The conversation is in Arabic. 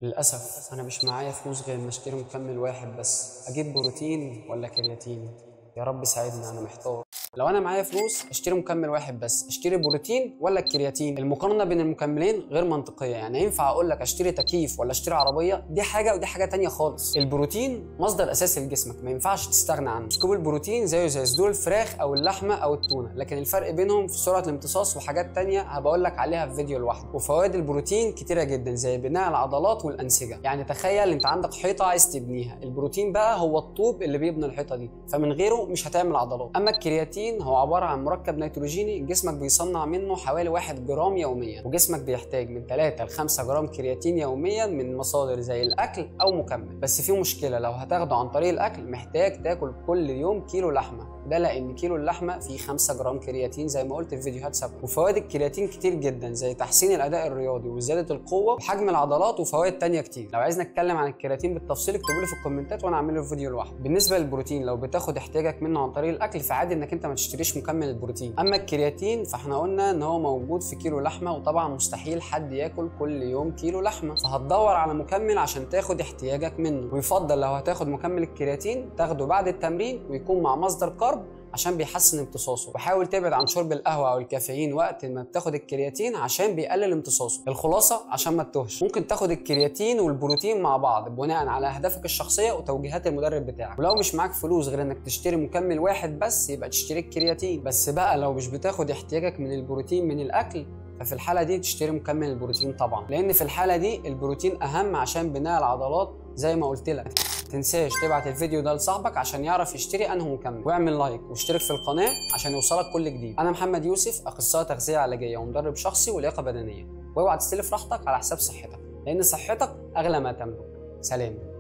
للأسف أنا مش معايا فلوس غير إن أشتري مكمل واحد بس، أجيب بروتين ولا كرياتين؟ يا رب ساعدني أنا محتار. لو أنا معايا فلوس أشتري مكمل واحد بس، أشتري بروتين ولا الكرياتين؟ المقارنة بين المكملين غير منطقية، يعني ينفع أقول لك أشتري تكييف ولا أشتري عربية؟ دي حاجة ودي حاجة تانية خالص. البروتين مصدر أساسي لجسمك، ما ينفعش تستغنى عنه. سكوب البروتين زيه زي صدور الفراخ أو اللحمة أو التونة، لكن الفرق بينهم في سرعة الامتصاص وحاجات تانية هبقول لك عليها في فيديو لوحده. وفوائد البروتين كتيرة جدا زي بناء العضلات والأنسجة، يعني تخيل أنت عندك حيطة عايز تبنيها، البروتين بقى هو الطوب اللي بيبني الحيطة دي، فمن غيره مش هتعمل عضلات. أما الكرياتين هو عبارة عن مركب نيتروجيني جسمك بيصنع منه حوالي 1 جرام يوميا، وجسمك بيحتاج من 3 ل 5 جرام كرياتين يوميا من مصادر زي الاكل او مكمل. بس في مشكله، لو هتاخده عن طريق الاكل محتاج تاكل كل يوم كيلو لحمه، ده لان كيلو اللحمه فيه 5 جرام كرياتين زي ما قلت في فيديوهات سابقه. وفوائد الكرياتين كتير جدا زي تحسين الاداء الرياضي وزياده القوه وحجم العضلات وفوائد تانية كتير. لو عايز نتكلم عن الكرياتين بالتفصيل اكتبوا لي في الكومنتات وانا اعمل له فيديو لوحده. بالنسبه للبروتين لو بتاخد احتياجك منه عن طريق الاكل فعادي انك انت ما تشتريش مكمل البروتين. اما الكرياتين فاحنا قلنا ان هو موجود في كيلو لحمه، وطبعا مستحيل حد ياكل كل يوم كيلو لحمه، فهتدور على مكمل عشان تاخد احتياجك منه. ويفضل لو هتاخد مكمل الكرياتين تاخده بعد التمرين ويكون مع مصدر كارب عشان بيحسن امتصاصه. وحاول تبعد عن شرب القهوه او الكافيين وقت ما بتاخد الكرياتين عشان بيقلل امتصاصه. الخلاصه عشان ما تتوهش، ممكن تاخد الكرياتين والبروتين مع بعض بناء على اهدافك الشخصيه وتوجيهات المدرب بتاعك. ولو مش معاك فلوس غير انك تشتري مكمل واحد بس يبقى تشتري الكرياتين بس. بقى لو مش بتاخد احتياجك من البروتين من الاكل ففي الحاله دي تشتري مكمل البروتين طبعا، لان في الحاله دي البروتين اهم عشان بناء العضلات زي ما قلت لك. تنساش تبعت الفيديو ده لصاحبك عشان يعرف يشتري انه مكمل، واعمل لايك واشترك في القناه عشان يوصلك كل جديد. انا محمد يوسف، اخصائي تغذيه علاجيه ومدرب شخصي ولياقه بدنيه. واوعى تستلف راحتك على حساب صحتك، لان صحتك اغلى ما تملك. سلام.